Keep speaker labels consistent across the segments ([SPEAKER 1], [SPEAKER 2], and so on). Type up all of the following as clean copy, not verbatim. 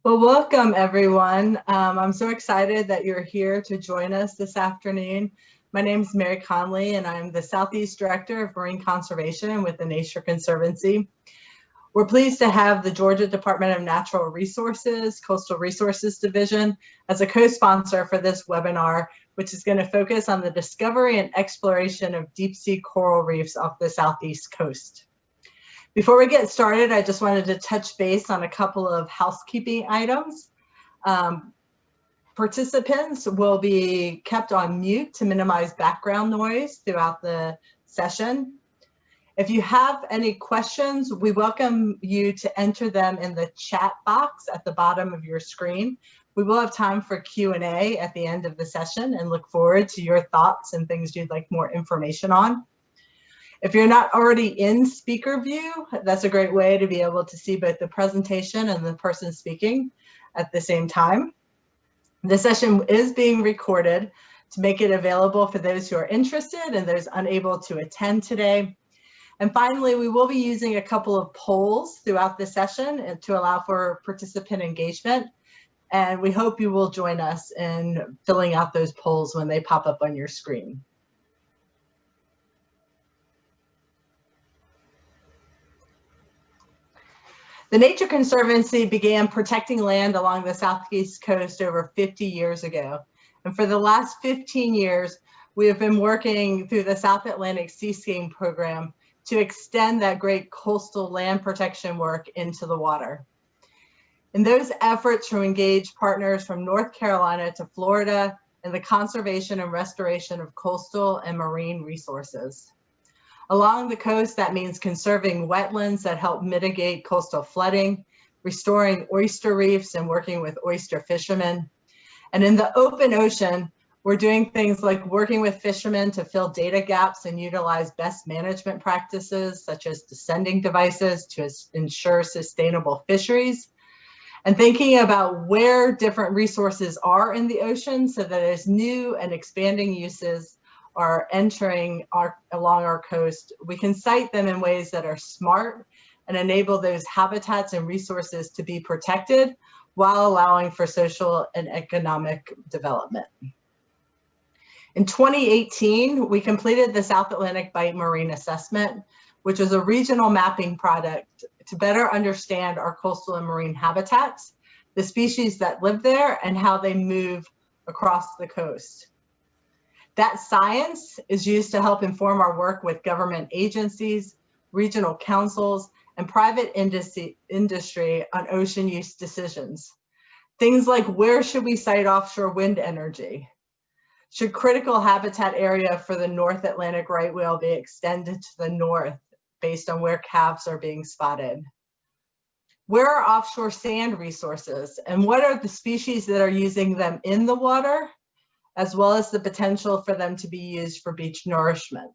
[SPEAKER 1] Well, welcome everyone. I'm so excited that you're here to join us this afternoon. My name is Mary Conley and I'm the Southeast Director of Marine Conservation with the Nature Conservancy. We're pleased to have the Georgia Department of Natural Resources, Coastal Resources Division as a co-sponsor for this webinar, which is going to focus on the discovery and exploration of deep sea coral reefs off the southeast coast. Before we get started, I just wanted to touch base on a couple of housekeeping items. Participants will be kept on mute to minimize background noise throughout the session. If you have any questions, we welcome you to enter them in the chat box at the bottom of your screen. We will have time for Q&A at the end of the session and look forward to your thoughts and things you'd like more information on. If you're not already in speaker view, that's a great way to be able to see both the presentation and the person speaking at the same time. The session is being recorded to make it available for those who are interested and those unable to attend today. And finally, we will be using a couple of polls throughout the session to allow for participant engagement. And we hope you will join us in filling out those polls when they pop up on your screen. The Nature Conservancy began protecting land along the southeast coast over 50 years ago. And for the last 15 years, we have been working through the South Atlantic Seascape Program to extend that great coastal land protection work into the water. In those efforts to engage partners from North Carolina to Florida in the conservation and restoration of coastal and marine resources. Along the coast, that means conserving wetlands that help mitigate coastal flooding, restoring oyster reefs and working with oyster fishermen. And in the open ocean, we're doing things like working with fishermen to fill data gaps and utilize best management practices, such as descending devices to ensure sustainable fisheries, and thinking about where different resources are in the ocean so that as new and expanding uses are entering along our coast, we can site them in ways that are smart and enable those habitats and resources to be protected while allowing for social and economic development. In 2018, we completed the South Atlantic Bight Marine Assessment, which is a regional mapping product to better understand our coastal and marine habitats, the species that live there, and how they move across the coast. That science is used to help inform our work with government agencies, regional councils, and private industry on ocean use decisions. Things like, where should we site offshore wind energy? Should critical habitat area for the North Atlantic right whale be extended to the north based on where calves are being spotted? Where are offshore sand resources, and what are the species that are using them in the water, as well as the potential for them to be used for beach nourishment?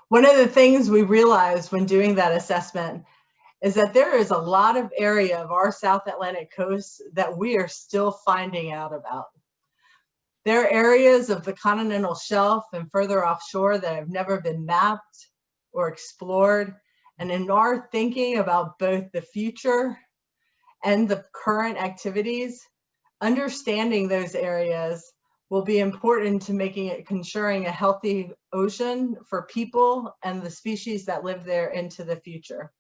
[SPEAKER 1] One of the things we realized when doing that assessment is that there is a lot of area of our South Atlantic coast that we are still finding out about. There are areas of the continental shelf and further offshore that have never been mapped or explored. And in our thinking about both the future and the current activities, understanding those areas will be important to ensuring a healthy ocean for people and the species that live there into the future.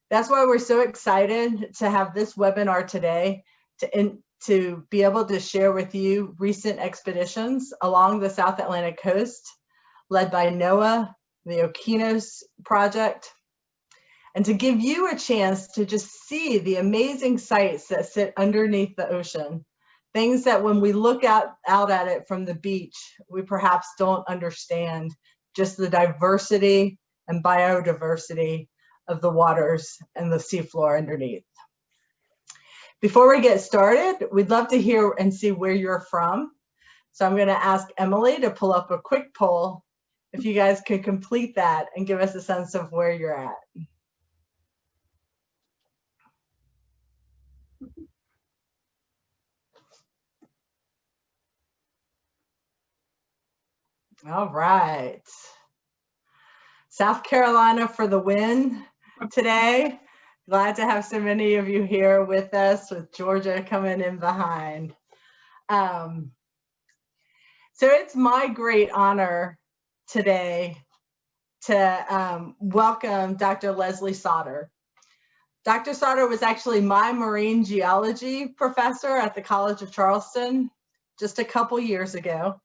[SPEAKER 1] That's why we're so excited to have this webinar today to be able to share with you recent expeditions along the South Atlantic coast, led by NOAA, the Okinos Project, and to give you a chance to just see the amazing sites that sit underneath the ocean, things that when we look out at it from the beach, we perhaps don't understand just the diversity and biodiversity of the waters and the seafloor underneath. Before we get started, we'd love to hear and see where you're from. So I'm going to ask Emily to pull up a quick poll. If you guys could complete that and give us a sense of where you're at. All right. South Carolina for the win today. Glad to have so many of you here with us, with Georgia coming in behind. So it's my great honor today to welcome Dr. Leslie Sautter. Dr. Sautter was actually my marine geology professor at the College of Charleston just a couple years ago.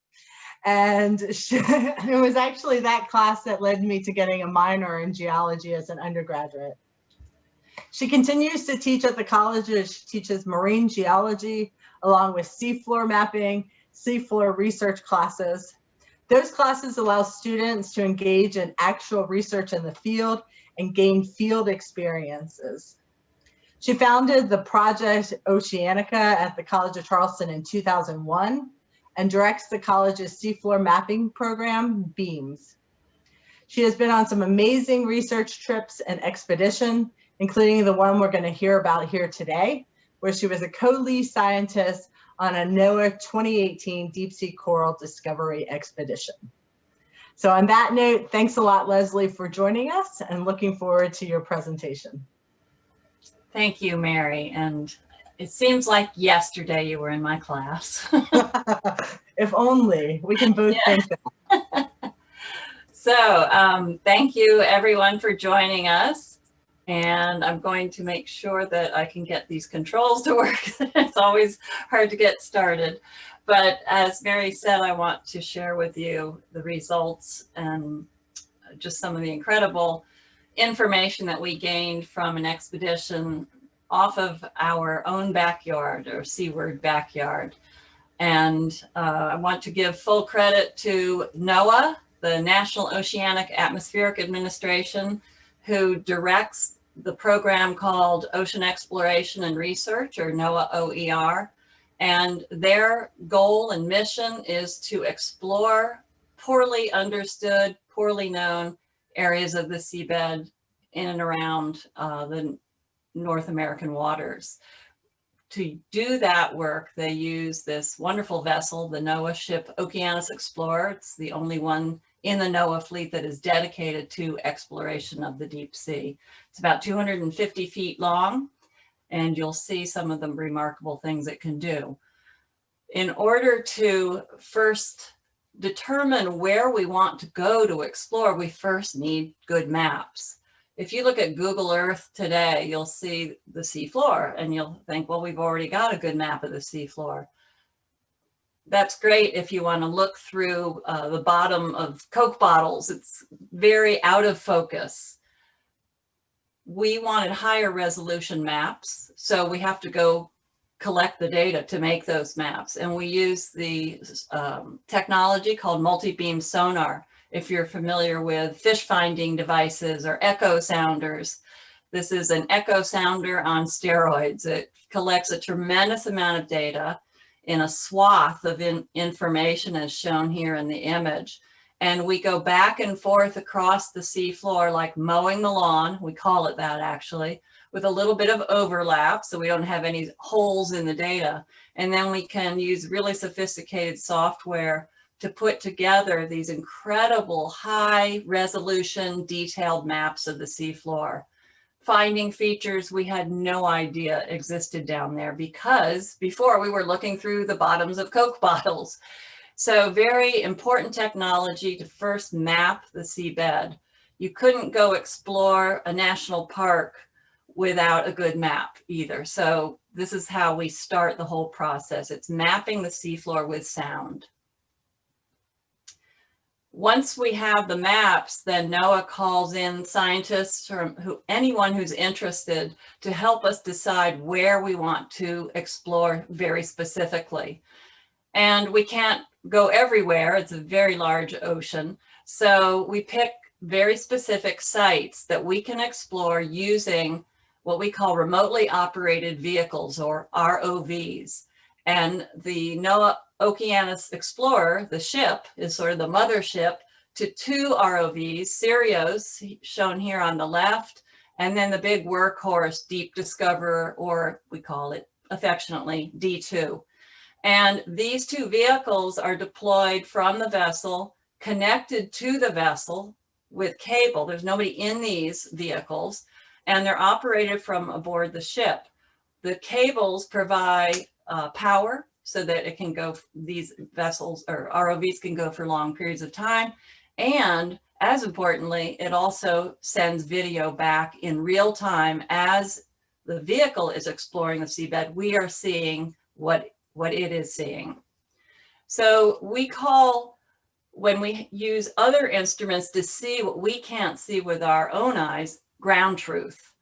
[SPEAKER 1] And it was actually that class that led me to getting a minor in geology as an undergraduate. She continues to teach at the college. She teaches marine geology along with seafloor mapping, seafloor research classes. Those classes allow students to engage in actual research in the field and gain field experiences. She founded the Project Oceanica at the College of Charleston in 2001 and directs the college's seafloor mapping program, BEAMS. She has been on some amazing research trips and expedition, including the one we're going to hear about here today, where she was a co-lead scientist on a NOAA 2018 deep sea coral discovery expedition. So on that note, thanks a lot, Leslie, for joining us, and looking forward to your presentation.
[SPEAKER 2] Thank you, Mary. And it seems like yesterday you were in my class.
[SPEAKER 1] If only. We can both think that.
[SPEAKER 2] So thank you, everyone, for joining us. And I'm going to make sure that I can get these controls to work. It's always hard to get started. But as Mary said, I want to share with you the results and just some of the incredible information that we gained from an expedition off of our own backyard, or seaward backyard. And I want to give full credit to NOAA, the National Oceanic Atmospheric Administration, who directs the program called Ocean Exploration and Research, or NOAA OER. And their goal and mission is to explore poorly understood, poorly known areas of the seabed in and around the North American waters. To do that work, they use this wonderful vessel, the NOAA ship Okeanos Explorer. It's the only one in the NOAA fleet that is dedicated to exploration of the deep sea. It's about 250 feet long, and you'll see some of the remarkable things it can do. In order to first determine where we want to go to explore, we first need good maps. If you look at Google Earth today, you'll see the seafloor and you'll think, well, we've already got a good map of the seafloor. That's great if you want to look through the bottom of Coke bottles. It's very out of focus. We wanted higher resolution maps, so we have to go collect the data to make those maps. And we use the technology called multi-beam sonar. If you're familiar with fish finding devices or echo sounders, this is an echo sounder on steroids. It collects a tremendous amount of data in a swath of information as shown here in the image. And we go back and forth across the seafloor like mowing the lawn, we call it that actually, with a little bit of overlap so we don't have any holes in the data. And then we can use really sophisticated software to put together these incredible high resolution detailed maps of the seafloor, finding features we had no idea existed down there, because before we were looking through the bottoms of Coke bottles. So very important technology to first map the seabed. You couldn't go explore a national park without a good map either. So this is how we start the whole process. It's mapping the seafloor with sound. Once we have the maps, then NOAA calls in scientists or anyone who's interested to help us decide where we want to explore very specifically. And we can't go everywhere. It's a very large ocean. So we pick very specific sites that we can explore using what we call remotely operated vehicles, or ROVs. And the NOAA Okeanos Explorer, the ship, is sort of the mothership to two ROVs, Sirius, shown here on the left, and then the big workhorse, Deep Discoverer, or we call it affectionately D2. And these two vehicles are deployed from the vessel, connected to the vessel with cable. There's nobody in these vehicles. and they're operated from aboard the ship. The cables provide power so that it can go, these vessels or ROVs can go for long periods of time. And as importantly, it also sends video back in real time as the vehicle is exploring the seabed. We are seeing what it is seeing. So we call, when we use other instruments to see what we can't see with our own eyes, ground truth.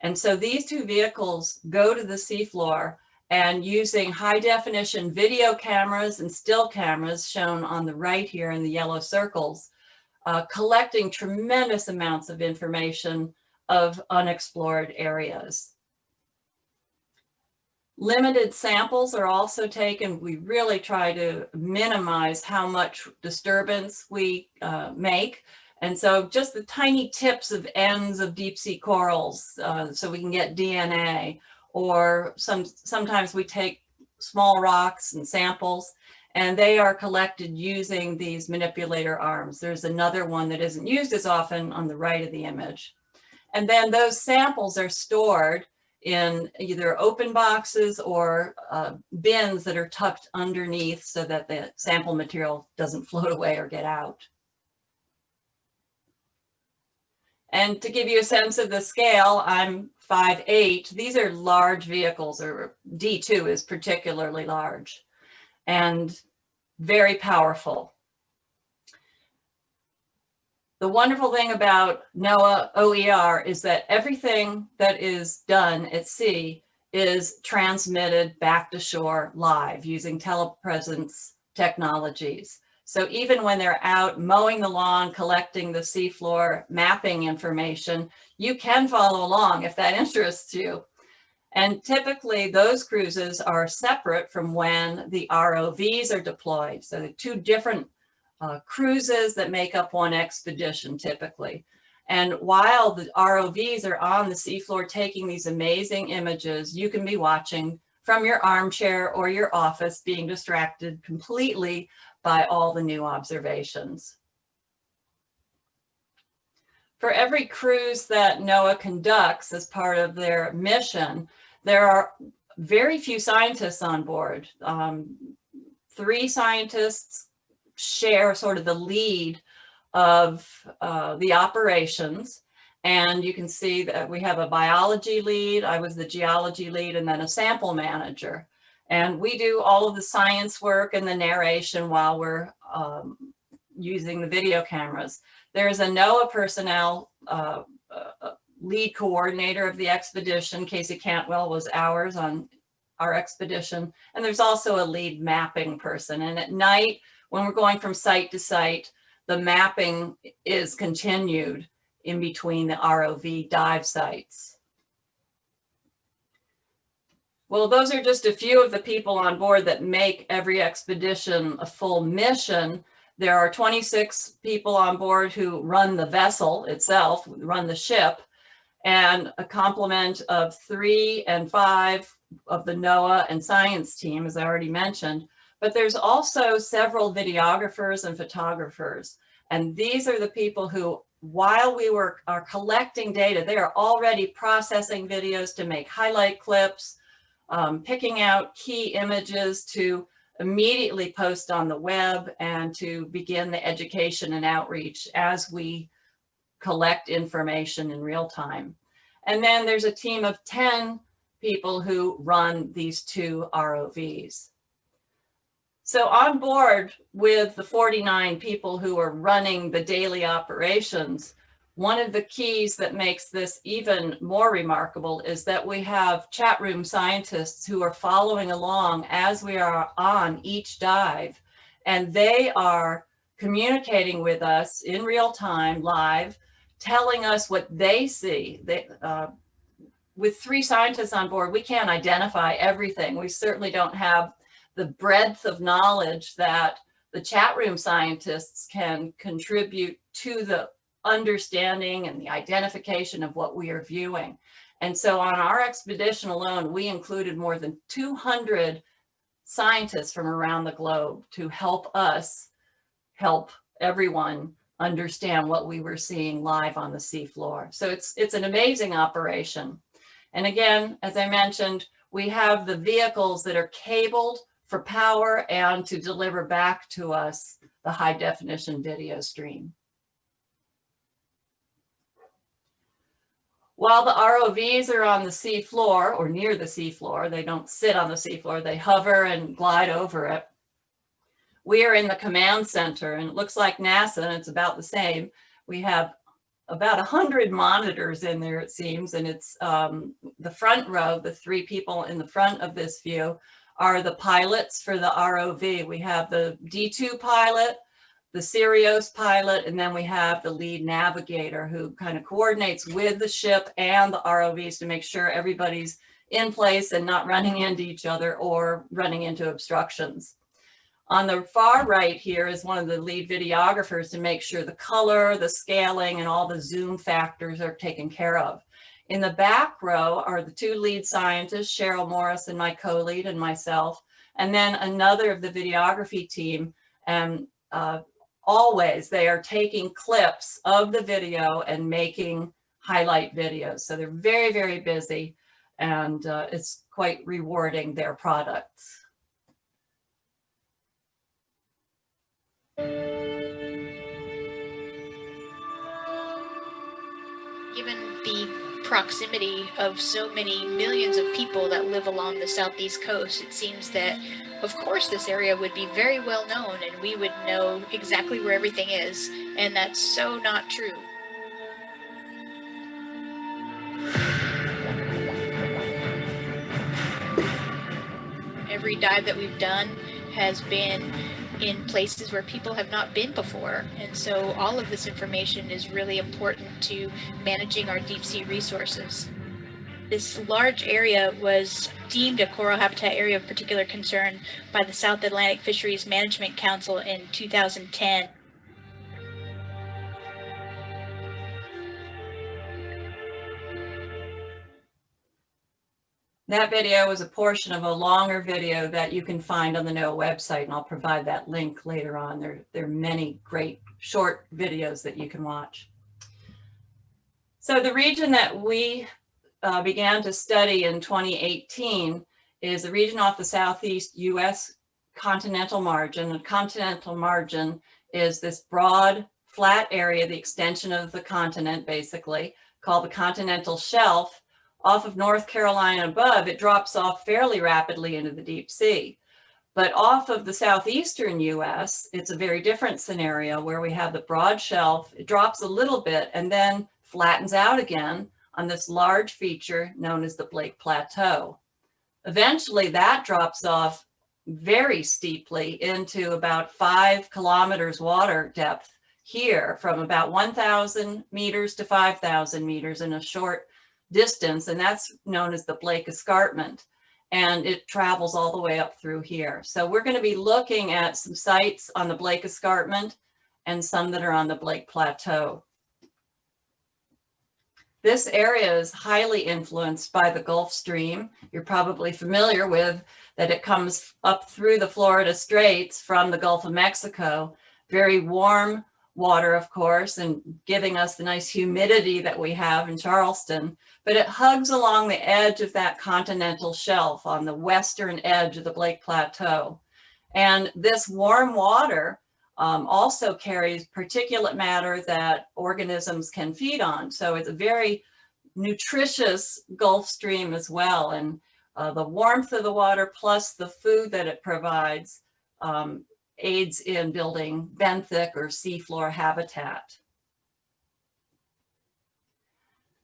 [SPEAKER 2] And so these two vehicles go to the seafloor, and using high definition video cameras and still cameras shown on the right here in the yellow circles, collecting tremendous amounts of information of unexplored areas. Limited samples are also taken. We really try to minimize how much disturbance we make. And so just the tiny tips of ends of deep sea corals so we can get DNA, or sometimes we take small rocks and samples, and they are collected using these manipulator arms. There's another one that isn't used as often on the right of the image. And then those samples are stored in either open boxes or bins that are tucked underneath so that the sample material doesn't float away or get out. And to give you a sense of the scale, I'm 5'8". These are large vehicles, or D2 is particularly large and very powerful. The wonderful thing about NOAA OER is that everything that is done at sea is transmitted back to shore live using telepresence technologies. So even when they're out mowing the lawn, collecting the seafloor, mapping information, you can follow along if that interests you. And typically those cruises are separate from when the ROVs are deployed. So the two different cruises that make up one expedition typically. And while the ROVs are on the seafloor taking these amazing images, you can be watching from your armchair or your office, being distracted completely by all the new observations. For every cruise that NOAA conducts as part of their mission, there are very few scientists on board. 3 scientists share sort of the lead of the operations. And you can see that we have a biology lead, I was the geology lead, and then a sample manager. And we do all of the science work and the narration while we're using the video cameras. There's a NOAA personnel lead coordinator of the expedition. Casey Cantwell was ours on our expedition. And there's also a lead mapping person. And at night, when we're going from site to site, the mapping is continued in between the ROV dive sites. Well, those are just a few of the people on board that make every expedition a full mission. There are 26 people on board who run the vessel itself, run the ship, and a complement of 3 and 5 of the NOAA and science team, as I already mentioned. But there's also several videographers and photographers. And these are the people who, while we are collecting data, they are already processing videos to make highlight clips, picking out key images to immediately post on the web and to begin the education and outreach as we collect information in real time. And then there's a team of 10 people who run these 2 ROVs. So on board with the 49 people who are running the daily operations, one of the keys that makes this even more remarkable is that we have chat room scientists who are following along as we are on each dive, and they are communicating with us in real time, live, telling us what they see. With 3 scientists on board, we can't identify everything. We certainly don't have the breadth of knowledge that the chat room scientists can contribute to the understanding and the identification of what we are viewing. And so on our expedition alone, we included more than 200 scientists from around the globe to help us help everyone understand what we were seeing live on the seafloor. So it's an amazing operation. And again, as I mentioned, we have the vehicles that are cabled for power and to deliver back to us the high definition video stream. While the ROVs are on the seafloor or near the seafloor, they don't sit on the seafloor, they hover and glide over it. We are in the command center, and it looks like NASA, and it's about the same. We have about 100 monitors in there, it seems, and it's the front row, the three people in the front of this view are the pilots for the ROV. We have the D2 pilot, the Sirius pilot, and then we have the lead navigator who kind of coordinates with the ship and the ROVs to make sure everybody's in place and not running into each other or running into obstructions. On the far right here is one of the lead videographers to make sure the color, the scaling, and all the zoom factors are taken care of. In the back row are the two lead scientists, Cheryl Morris and my co-lead and myself, and then another of the videography team. And always they are taking clips of the video and making highlight videos. So they're very, very busy, and it's quite rewarding, their products.
[SPEAKER 3] Given the proximity of so many millions of people that live along the southeast coast, it seems that, of course, this area would be very well known and we would know exactly where everything is, and that's so not true. Every dive that we've done has been in places where people have not been before, and so all of this information is really important to managing our deep sea resources. This large area was deemed a coral habitat area of particular concern by the South Atlantic Fisheries Management Council in 2010.
[SPEAKER 2] That video was a portion of a longer video that you can find on the NOAA website, and I'll provide that link later on. There are many great short videos that you can watch. So the region that we began to study in 2018 is the region off the southeast U.S. continental margin. The continental margin is this broad, flat area, the extension of the continent, basically, called the continental shelf. Off of North Carolina above, it drops off fairly rapidly into the deep sea. But off of the southeastern US, it's a very different scenario where we have the broad shelf. It drops a little bit and then flattens out again on this large feature known as the Blake Plateau. Eventually, that drops off very steeply into about 5 kilometers water depth here, from about 1,000 meters to 5,000 meters in a short distance, and that's known as the Blake Escarpment, and it travels all the way up through here. So we're going to be looking at some sites on the Blake Escarpment and some that are on the Blake Plateau. This area is highly influenced by the Gulf Stream. You're probably familiar with that. It comes up through the Florida Straits from the Gulf of Mexico. Very warm water, of course, and giving us the nice humidity that we have in Charleston, but it hugs along the edge of that continental shelf on the western edge of the Blake Plateau. And this warm water also carries particulate matter that organisms can feed on. So it's a very nutritious Gulf Stream as well. And the warmth of the water plus the food that it provides aids in building benthic or seafloor habitat.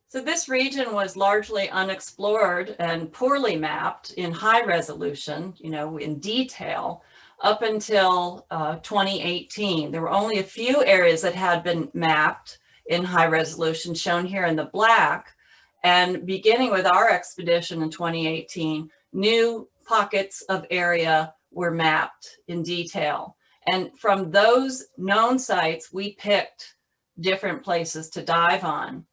[SPEAKER 2] So this region was largely unexplored and poorly mapped in high resolution, in detail, up until 2018. There were only a few areas that had been mapped in high resolution, shown here in the black. And beginning with our expedition in 2018, new pockets of area were mapped in detail. And from those known sites, we picked different places to dive on.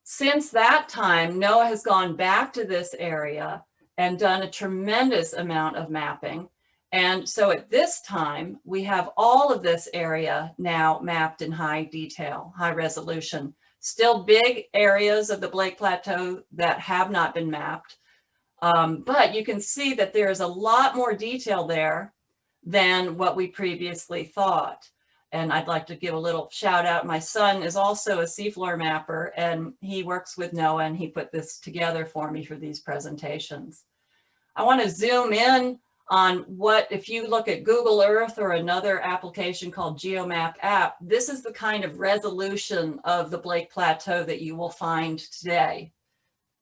[SPEAKER 2] Since that time, NOAA has gone back to this area and done a tremendous amount of mapping. And so at this time, we have all of this area now mapped in high detail, high resolution. Still big areas of the Blake Plateau that have not been mapped. But you can see that there's a lot more detail there than what we previously thought. And I'd like to give a little shout out. My son is also a seafloor mapper, and he works with NOAA, and he put this together for me for these presentations. I want to zoom in on what, if you look at Google Earth or another application called GeoMap app, this is the kind of resolution of the Blake Plateau that you will find today.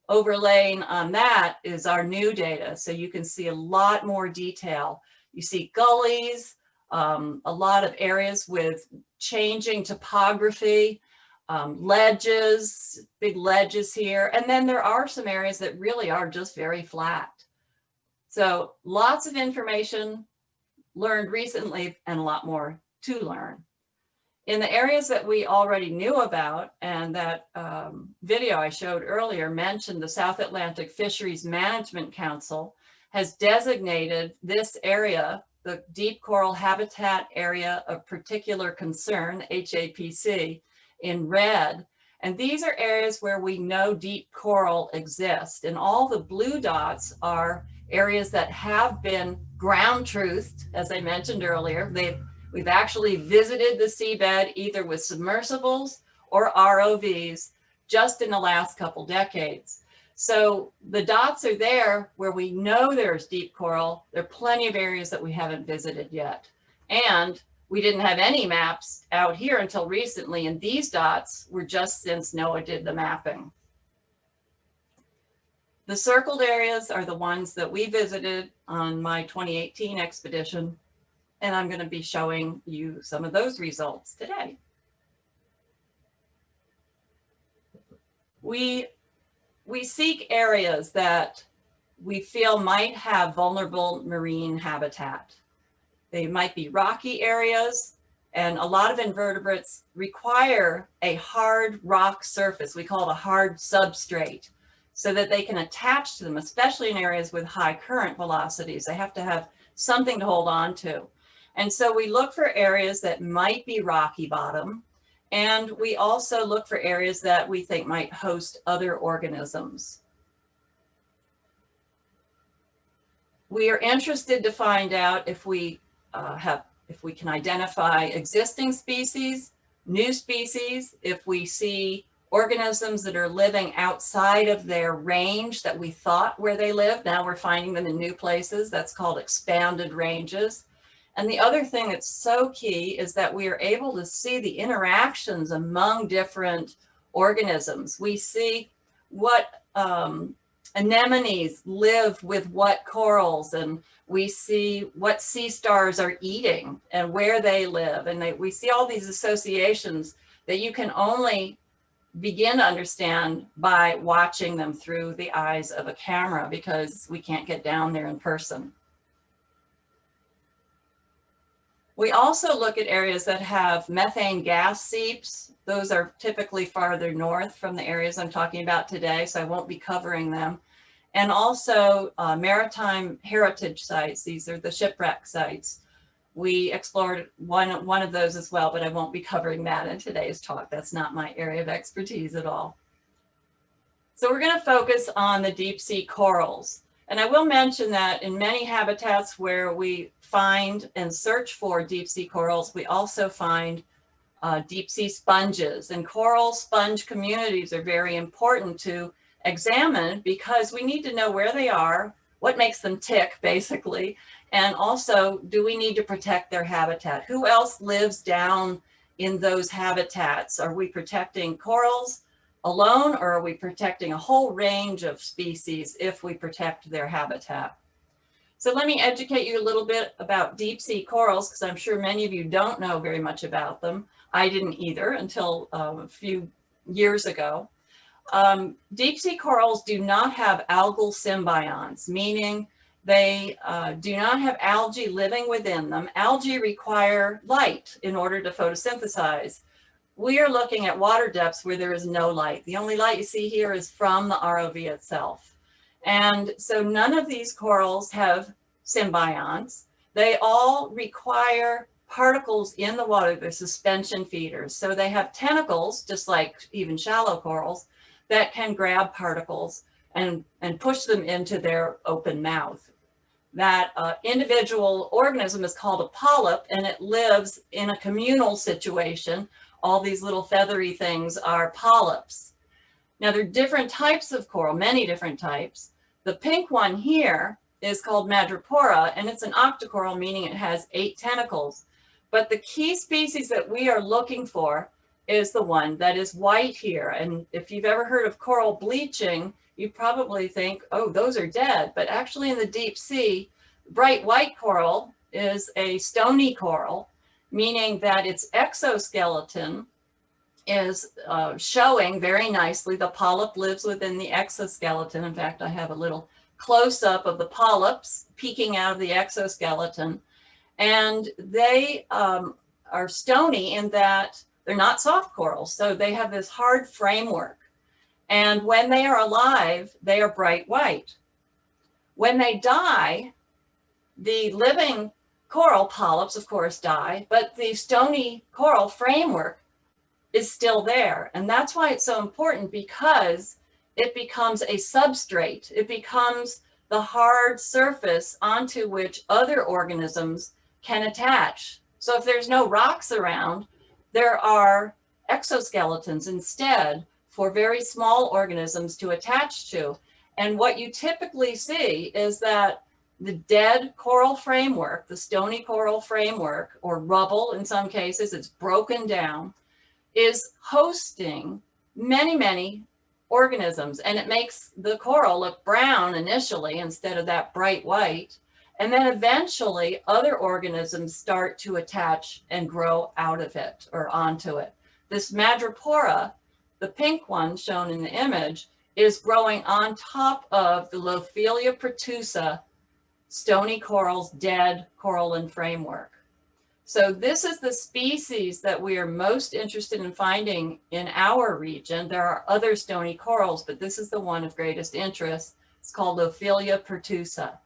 [SPEAKER 2] Overlaying on that is our new data. So you can see a lot more detail. You see gullies, a lot of areas with changing topography, ledges, big ledges here. And then there are some areas that really are just very flat. So lots of information learned recently and a lot more to learn. In the areas that we already knew about, and that video I showed earlier mentioned the South Atlantic Fisheries Management Council has designated this area, the Deep Coral Habitat Area of Particular Concern, HAPC, in red. And these are areas where we know deep coral exists. And all the blue dots are areas that have been ground truthed, as I mentioned earlier. We've actually visited the seabed either with submersibles or ROVs just in the last couple decades. So the dots are there where we know there's deep coral. There are plenty of areas that we haven't visited yet. And we didn't have any maps out here until recently, and these dots were just since NOAA did the mapping. The circled areas are the ones that we visited on my 2018 expedition, and I'm going to be showing you some of those results today. We seek areas that we feel might have vulnerable marine habitat. They might be rocky areas, and a lot of invertebrates require a hard rock surface. We call it a hard substrate, so that they can attach to them, especially in areas with high current velocities. They have to have something to hold on to. And so we look for areas that might be rocky bottom, and we also look for areas that we think might host other organisms. We are interested to find out if we can identify existing species, new species, if we see organisms that are living outside of their range that we thought where they live. Now we're finding them in new places. That's called expanded ranges. And the other thing that's so key is that we are able to see the interactions among different organisms. We see what anemones live with what corals, and we see what sea stars are eating and where they live. And we see all these associations that you can only begin to understand by watching them through the eyes of a camera, because we can't get down there in person. We also look at areas that have methane gas seeps. Those are typically farther north from the areas I'm talking about today, so I won't be covering them. And also maritime heritage sites. These are the shipwreck sites. We explored one of those as well, but I won't be covering that in today's talk. That's not my area of expertise at all. So we're going to focus on the deep sea corals. And I will mention that in many habitats where we find and search for deep sea corals, we also find deep sea sponges. And coral sponge communities are very important to examine, because we need to know where they are, what makes them tick, basically, and also, do we need to protect their habitat? Who else lives down in those habitats? Are we protecting corals alone, or are we protecting a whole range of species if we protect their habitat? So let me educate you a little bit about deep sea corals, because I'm sure many of you don't know very much about them. I didn't either until a few years ago. Deep sea corals do not have algal symbionts, meaning they do not have algae living within them. Algae require light in order to photosynthesize. We are looking at water depths where there is no light. The only light you see here is from the ROV itself. And so none of these corals have symbionts. they all require particles in the water. They're suspension feeders. So they have tentacles, just like even shallow corals, that can grab particles and push them into their open mouth. That individual organism is called a polyp, and it lives in a communal situation. All these little feathery things are polyps. Now, there are different types of coral, many different types. The pink one here is called madrepora, and it's an octocoral, meaning it has 8 tentacles. But the key species that we are looking for is the one that is white here. And if you've ever heard of coral bleaching, you probably think, oh, those are dead. But actually in the deep sea, bright white coral is a stony coral, meaning that its exoskeleton is showing very nicely. The polyp lives within the exoskeleton. In fact, I have a little close-up of the polyps peeking out of the exoskeleton. And they are stony in that they're not soft corals. So they have this hard framework. And when they are alive, they are bright white. When they die, the living coral polyps, of course, die, but the stony coral framework is still there. And that's why it's so important, because it becomes a substrate. It becomes the hard surface onto which other organisms can attach. So if there's no rocks around, there are exoskeletons instead for very small organisms to attach to. And what you typically see is that the dead coral framework, the stony coral framework, or rubble in some cases, it's broken down, is hosting many, many organisms. And it makes the coral look brown initially instead of that bright white. And then eventually other organisms start to attach and grow out of it or onto it. This madrepora, the pink one shown in the image, is growing on top of the Lophelia pertusa stony coral's dead coralline framework. So this is the species that we are most interested in finding in our region. There are other stony corals, but this is the one of greatest interest. It's called Lophelia pertusa.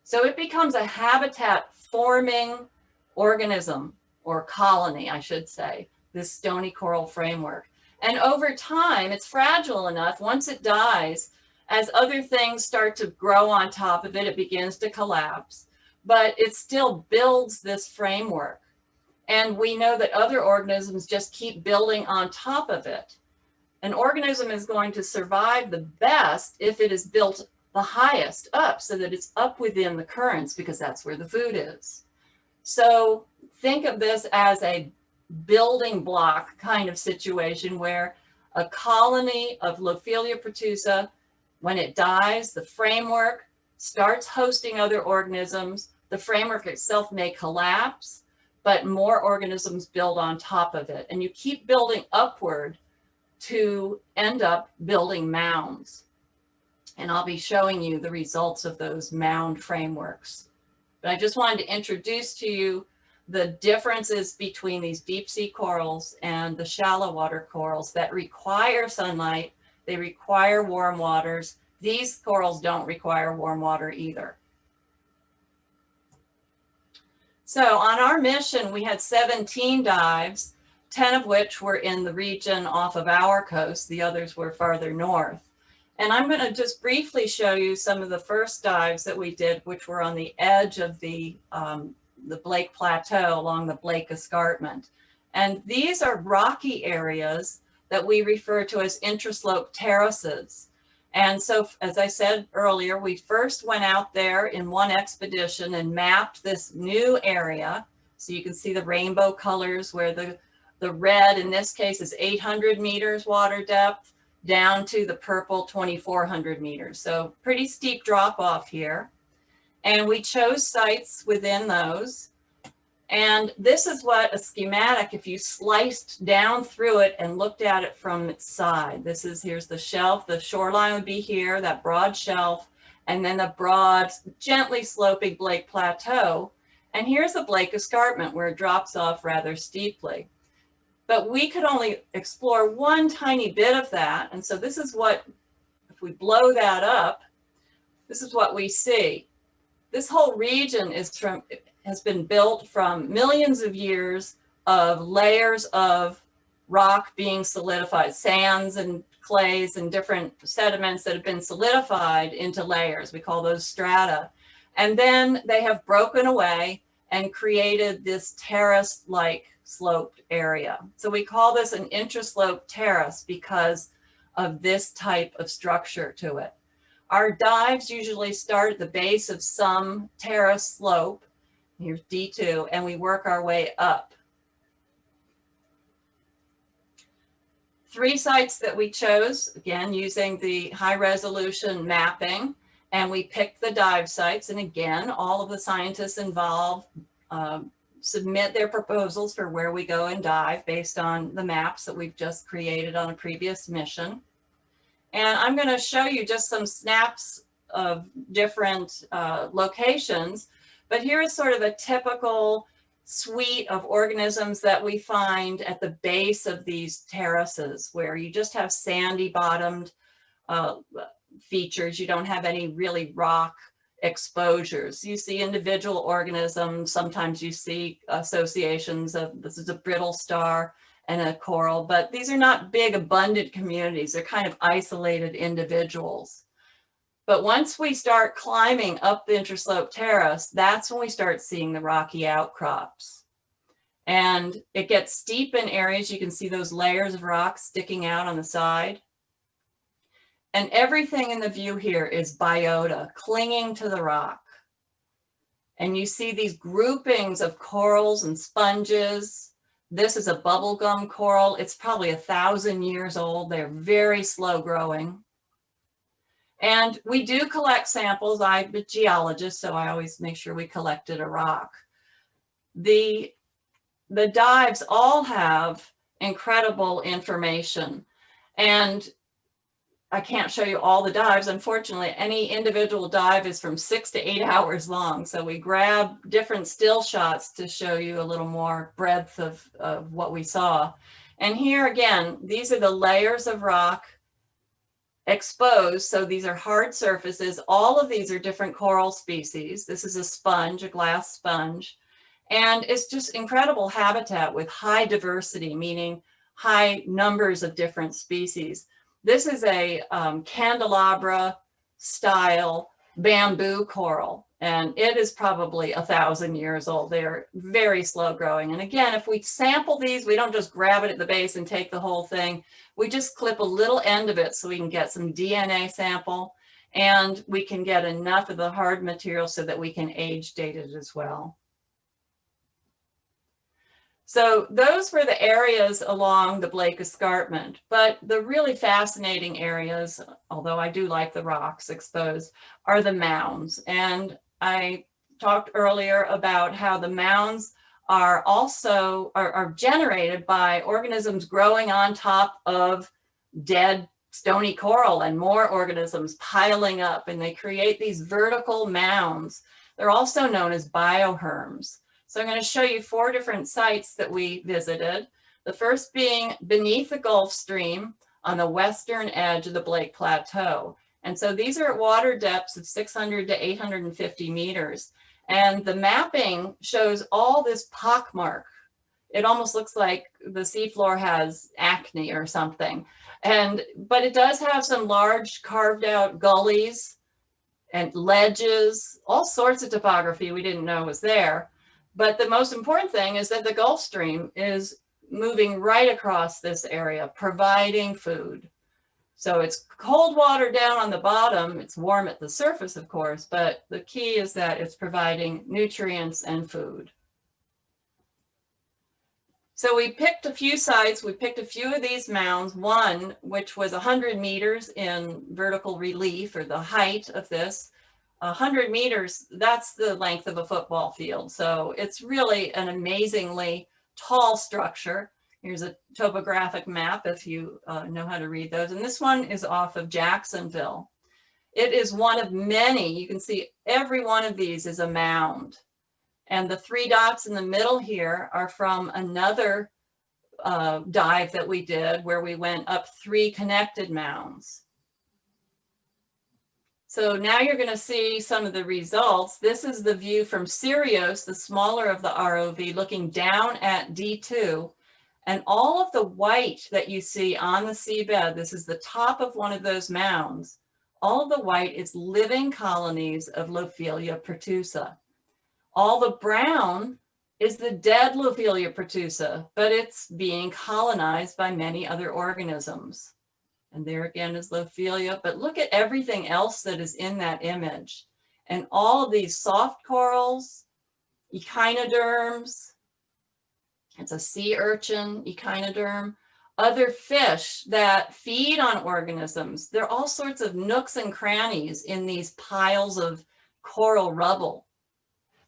[SPEAKER 2] So it becomes a habitat forming organism, or colony, I should say, this stony coral framework. And over time, it's fragile enough, once it dies, as other things start to grow on top of it, it begins to collapse, but it still builds this framework. And we know that other organisms just keep building on top of it. An organism is going to survive the best if it is built the highest up, so that it's up within the currents, because that's where the food is. So think of this as a building block kind of situation where a colony of Lophelia pertusa, when it dies, the framework starts hosting other organisms. The framework itself may collapse, but more organisms build on top of it. And you keep building upward to end up building mounds. And I'll be showing you the results of those mound frameworks. But I just wanted to introduce to you the differences between these deep sea corals and the shallow water corals that require sunlight. They require warm waters. These corals don't require warm water either. So on our mission, we had 17 dives, 10 of which were in the region off of our coast. The others were farther north. And I'm going to just briefly show you some of the first dives that we did, which were on the edge of the Blake Plateau along the Blake Escarpment. And these are rocky areas that we refer to as intraslope terraces. And so, as I said earlier, we first went out there in one expedition and mapped this new area. So you can see the rainbow colors where the red in this case is 800 meters water depth down to the purple 2,400 meters. So pretty steep drop off here. And we chose sites within those. And this is what a schematic, if you sliced down through it and looked at it from its side. Here's the shelf, the shoreline would be here, that broad shelf, and then the broad, gently sloping Blake Plateau. And here's the Blake Escarpment where it drops off rather steeply. But we could only explore one tiny bit of that. And so this is what, if we blow that up, this is what we see. This whole region has been built from millions of years of layers of rock being solidified, sands and clays and different sediments that have been solidified into layers. We call those strata. And then they have broken away and created this terrace-like sloped area. So we call this an intraslope terrace because of this type of structure to it. Our dives usually start at the base of some terrace slope. Here's D2, and we work our way up. 3 sites that we chose, again, using the high resolution mapping, and we picked the dive sites. And again, all of the scientists involved submit their proposals for where we go and dive based on the maps that we've just created on a previous mission. And I'm going to show you just some snaps of different locations, but here's sort of a typical suite of organisms that we find at the base of these terraces, where you just have sandy bottomed features. You don't have any really rock exposures. You see individual organisms. Sometimes you see associations of, this is a brittle star and a coral, but these are not big abundant communities. They're kind of isolated individuals. But once we start climbing up the intraslope terrace, that's when we start seeing the rocky outcrops. And it gets steep in areas. You can see those layers of rock sticking out on the side. And everything in the view here is biota clinging to the rock. And you see these groupings of corals and sponges. This is a bubblegum coral. It's probably 1,000 years old. They're very slow growing. And we do collect samples. I'm a geologist, so I always make sure we collected a rock. The dives all have incredible information. And I can't show you all the dives. Unfortunately, any individual dive is from 6 to 8 hours long. So we grab different still shots to show you a little more breadth of what we saw. And here again, these are the layers of rock exposed. So these are hard surfaces. All of these are different coral species. This is a sponge, a glass sponge. And it's just incredible habitat with high diversity, meaning high numbers of different species. This is a candelabra style bamboo coral, and it is probably 1,000 years old. They're very slow growing. And again, if we sample these, we don't just grab it at the base and take the whole thing. We just clip a little end of it so we can get some DNA sample, and we can get enough of the hard material so that we can age date it as well. So those were the areas along the Blake Escarpment, but the really fascinating areas, although I do like the rocks exposed, are the mounds. And I talked earlier about how the mounds are also are generated by organisms growing on top of dead stony coral and more organisms piling up, and they create these vertical mounds. They're also known as bioherms. So I'm going to show you 4 different sites that we visited. The first being beneath the Gulf Stream on the western edge of the Blake Plateau. And so these are at water depths of 600 to 850 meters. And the mapping shows all this pockmark. It almost looks like the seafloor has acne or something. But it does have some large carved out gullies and ledges, all sorts of topography we didn't know was there. But the most important thing is that the Gulf Stream is moving right across this area, providing food. So it's cold water down on the bottom. It's warm at the surface, of course, but the key is that it's providing nutrients and food. So we picked a few sites. We picked a few of these mounds, one which was 100 meters in vertical relief, or the height of this. 100 meters, that's the length of a football field. So it's really an amazingly tall structure. Here's a topographic map if you know how to read those. And this one is off of Jacksonville. It is one of many. You can see every one of these is a mound. And the 3 dots in the middle here are from another dive that we did where we went up 3 connected mounds. So now you're going to see some of the results. This is the view from Sirius, the smaller of the ROV, looking down at D2. And all of the white that you see on the seabed, this is the top of one of those mounds. All of the white is living colonies of Lophelia pertusa. All the brown is the dead Lophelia pertusa, but it's being colonized by many other organisms. And there again is Lophelia, but look at everything else that is in that image. And all of these soft corals, echinoderms, it's a sea urchin, echinoderm, other fish that feed on organisms. There are all sorts of nooks and crannies in these piles of coral rubble.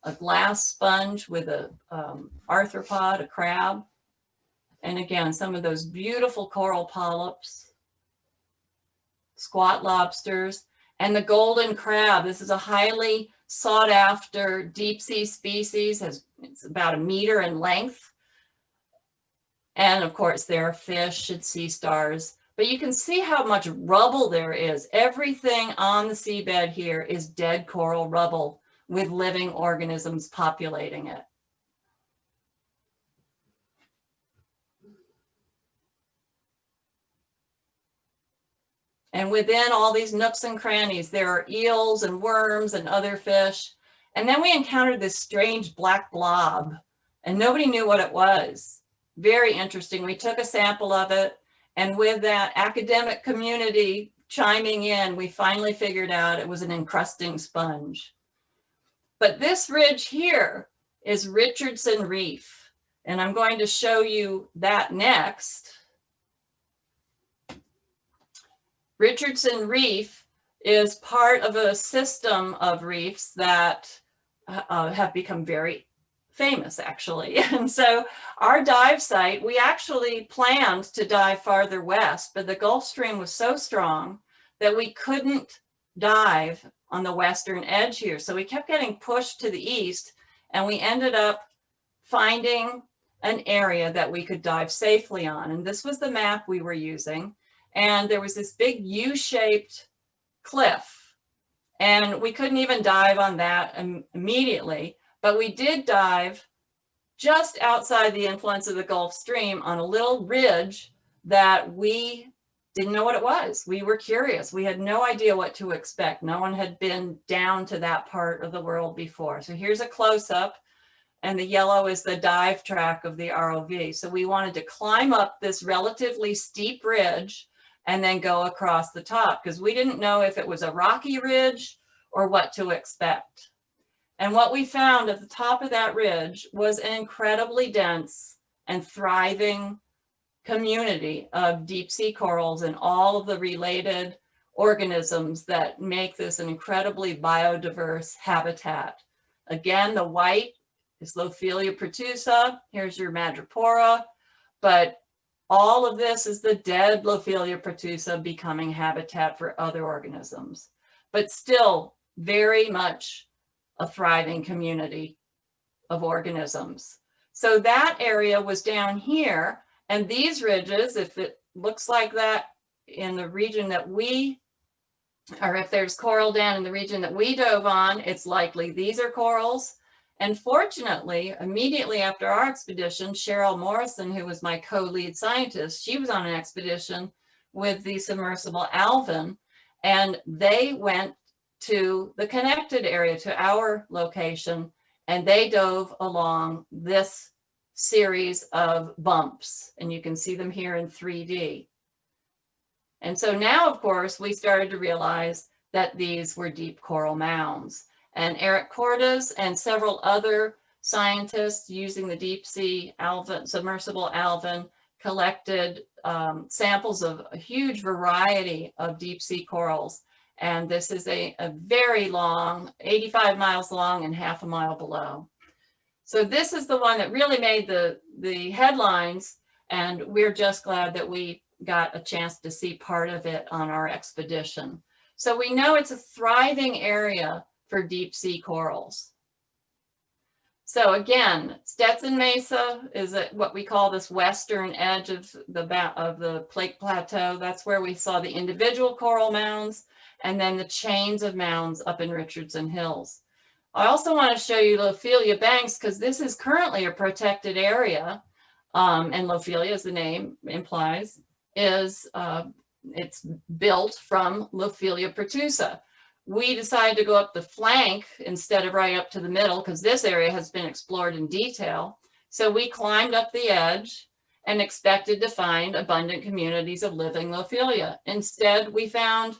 [SPEAKER 2] A glass sponge with a arthropod, a crab. And again, some of those beautiful coral polyps. Squat lobsters, and the golden crab. This is a highly sought after deep sea species. It's about 1 meter in length. And of course, there are fish and sea stars. But you can see how much rubble there is. Everything on the seabed here is dead coral rubble with living organisms populating it. And within all these nooks and crannies, there are eels and worms and other fish. And then we encountered this strange black blob, and nobody knew what it was. Very interesting. We took a sample of it, and with that academic community chiming in, we finally figured out it was an encrusting sponge. But this ridge here is Richardson Reef, and I'm going to show you that next. Richardson Reef is part of a system of reefs that have become very famous, actually. And so our dive site, we actually planned to dive farther west, but the Gulf Stream was so strong that we couldn't dive on the western edge here. So we kept getting pushed to the east, and we ended up finding an area that we could dive safely on. And this was the map we were using. And there was this big U-shaped cliff, and we couldn't even dive on that immediately, but we did dive just outside the influence of the Gulf Stream on a little ridge that we didn't know what it was. We were curious. We had no idea what to expect. No one had been down to that part of the world before. So here's a close-up, and the yellow is the dive track of the ROV. So we wanted to climb up this relatively steep ridge and then go across the top, because we didn't know if it was a rocky ridge or what to expect. And what we found at the top of that ridge was an incredibly dense and thriving community of deep sea corals and all of the related organisms that make this an incredibly biodiverse habitat. Again, the white is Lophelia pertusa. Here's your madrepora, but all of this is the dead Lophelia pertusa becoming habitat for other organisms, but still very much a thriving community of organisms. So that area was down here, and these ridges, if it looks like that in the region that we, or if there's coral down in the region that we dove on, it's likely these are corals. And fortunately, immediately after our expedition, Cheryl Morrison, who was my co-lead scientist, she was on an expedition with the submersible Alvin, and they went to the connected area, to our location, and they dove along this series of bumps, and you can see them here in 3D. And so now, of course, we started to realize that these were deep coral mounds. And Eric Cordes and several other scientists using the deep sea Alvin, submersible Alvin, collected samples of a huge variety of deep sea corals. And this is a very long, 85 miles long and half a mile below. So this is the one that really made the headlines, and we're just glad that we got a chance to see part of it on our expedition. So we know it's a thriving area for deep sea corals. So again, Stetson Mesa is what we call this western edge of the plate plateau. That's where we saw the individual coral mounds. and then the chains of mounds up in Richardson Hills. I also want to show you Lophelia Banks because this is currently a protected area, and Lophelia, as the name implies, is it's built from Lophelia pertusa. We decided to go up the flank instead of right up to the middle because this area has been explored in detail. So we climbed up the edge and expected to find abundant communities of living Lophelia. Instead, we found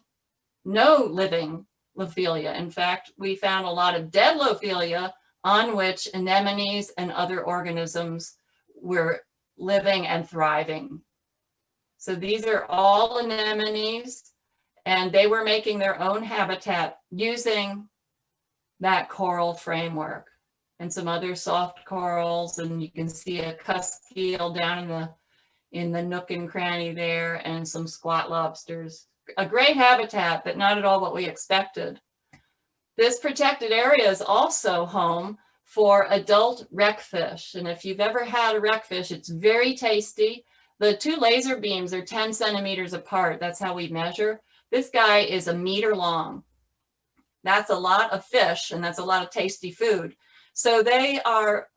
[SPEAKER 2] no living Lophelia. In fact, we found a lot of dead Lophelia on which anemones and other organisms were living and thriving. So these are all anemones, and they were making their own habitat using that coral framework and some other soft corals. And you can see a cusk eel down in the nook and cranny there, and some squat lobsters. A great habitat, but not at all what we expected. This protected area is also home for adult wreckfish. And if you've ever had a wreckfish, it's very tasty. The two laser beams are 10 centimeters apart. That's how we measure. This guy is 1 meter long. That's a lot of fish, and that's a lot of tasty food. So they are,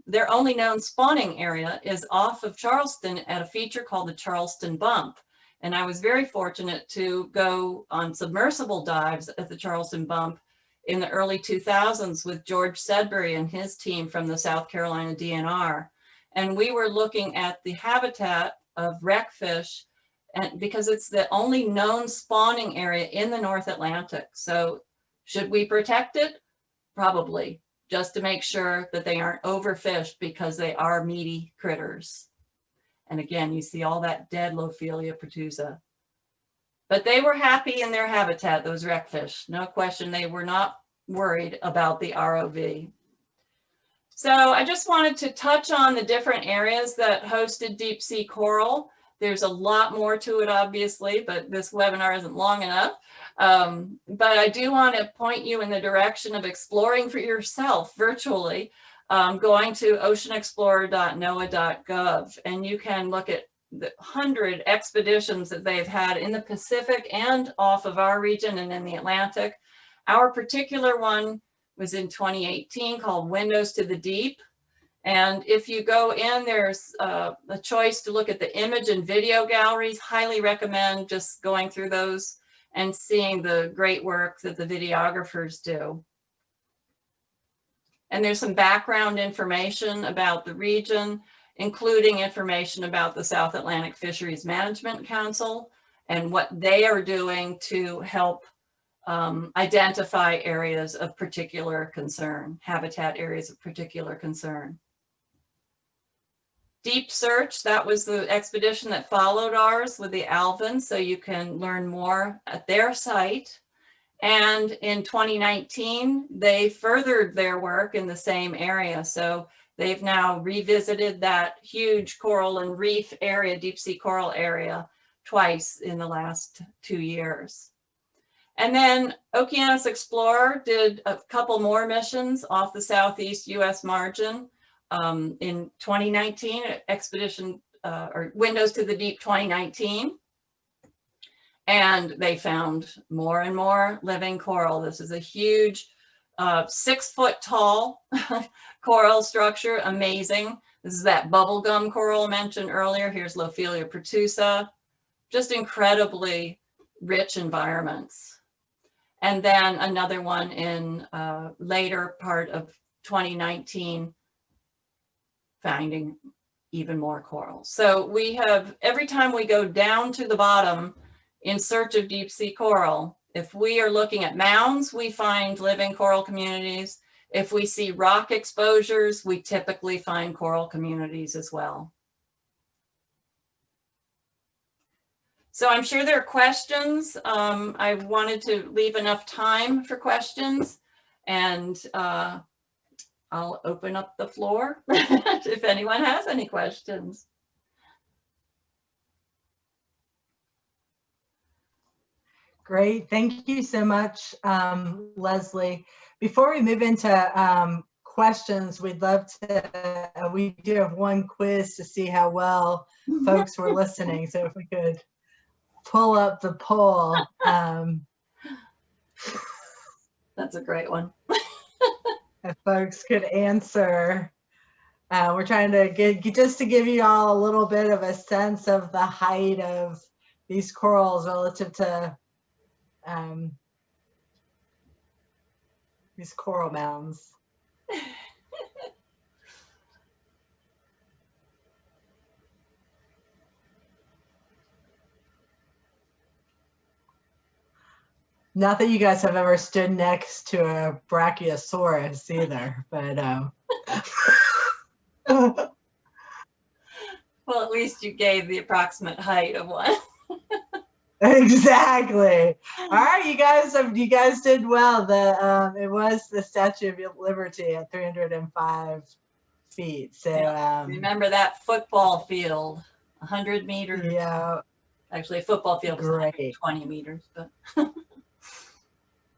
[SPEAKER 2] their only known spawning area is off of Charleston at a feature called the Charleston Bump. And I was very fortunate to go on submersible dives at the Charleston Bump in the early 2000s with George Sedbury and his team from the South Carolina DNR. And we were looking at the habitat of wreckfish, and because it's the only known spawning area in the North Atlantic. So should we protect it? Probably, just to make sure that they aren't overfished because they are meaty critters. And again, you see all that dead Lophelia pertusa. But they were happy in their habitat, those wreckfish. No question, they were not worried about the ROV. So I just wanted to touch on the different areas that hosted deep sea coral. There's a lot more to it, obviously, but this webinar isn't long enough. But I do want to point you in the direction of exploring for yourself virtually, going to oceanexplorer.noaa.gov, and you can look at the 100 expeditions that they've had in the Pacific and off of our region and in the Atlantic. Our particular one was in 2018 called Windows to the Deep. And if you go in, there's a choice to look at the image and video galleries. Highly recommend just going through those and seeing the great work that the videographers do. And there's some background information about the region, including information about the South Atlantic Fisheries Management Council and what they are doing to help identify areas of particular concern, habitat areas of particular concern. Deep Search, that was the expedition that followed ours with the Alvin, so you can learn more at their site. And in 2019, they furthered their work in the same area. So they've now revisited that huge coral and reef area, deep sea coral area, twice in the last 2 years. And then Okeanos Explorer did a couple more missions off the southeast US margin. In 2019, expedition or Windows to the Deep 2019. And they found more and more living coral. This is a huge 6 foot tall coral structure, amazing. This is that bubblegum coral mentioned earlier. Here's Lophelia pertusa, just incredibly rich environments. And then another one in later part of 2019, finding even more coral. So we have, every time we go down to the bottom in search of deep sea coral, if we are looking at mounds, we find living coral communities. If we see rock exposures, we typically find coral communities as well. So I'm sure there are questions. I wanted to leave enough time for questions, and I'll open up the floor if anyone has any questions.
[SPEAKER 1] Great, thank you so much, Leslie. Before we move into questions, we'd love to, we do have one quiz to see how well folks were listening. So if we could pull up the poll.
[SPEAKER 2] That's a great one.
[SPEAKER 1] If folks could answer. We're trying to just to give you all a little bit of a sense of the height of these corals relative to these coral mounds. Not that you guys have ever stood next to a brachiosaurus either, but
[SPEAKER 2] Well, at least you gave the approximate height of one.
[SPEAKER 1] exactly. All right, you guys did well. It was the Statue of Liberty at 305 feet. So
[SPEAKER 2] Yeah. Remember that football field, 100 meters.
[SPEAKER 1] Yeah.
[SPEAKER 2] Actually, a football field is 120 meters, but.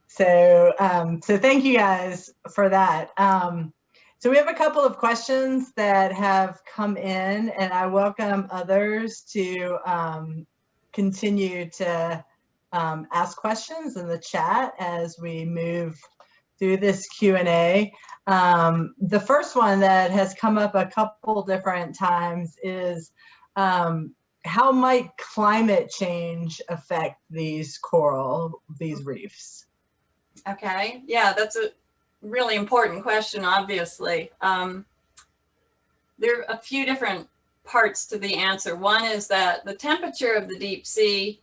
[SPEAKER 1] So thank you guys for that. So we have a couple of questions that have come in, and I welcome others to continue to ask questions in the chat as we move through this Q&A. The first one that has come up a couple different times is how might climate change affect these reefs?
[SPEAKER 2] Okay, yeah, that's a really important question, obviously. There are a few different parts to the answer. One is that the temperature of the deep sea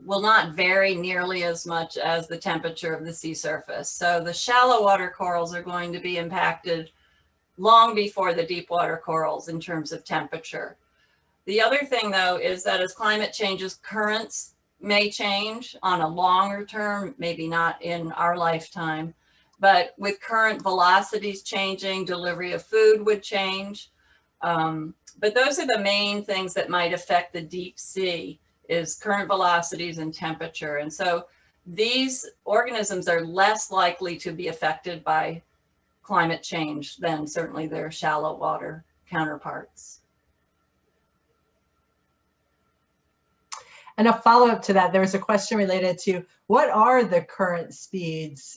[SPEAKER 2] will not vary nearly as much as the temperature of the sea surface. So the shallow water corals are going to be impacted long before the deep water corals in terms of temperature. The other thing, though, is that as climate changes, currents may change on a longer term, maybe not in our lifetime, but with current velocities changing, delivery of food would change. But those are the main things that might affect the deep sea, is current velocities and temperature. And so these organisms are less likely to be affected by climate change than certainly their shallow water counterparts.
[SPEAKER 1] And a follow-up to that, there was a question related to what are the current speeds?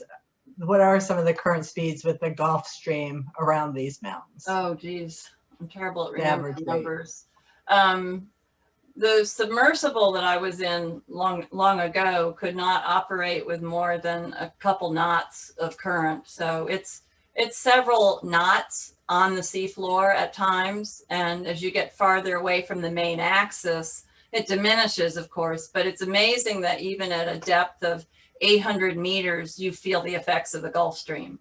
[SPEAKER 1] What are some of the current speeds with the Gulf Stream around these mountains?
[SPEAKER 2] Oh, geez, I'm terrible at remembering numbers. The submersible that I was in long ago could not operate with more than a couple knots of current. So it's several knots on the seafloor at times. And as you get farther away from the main axis, it diminishes, of course, but it's amazing that even at a depth of 800 meters, you feel the effects of the Gulf Stream.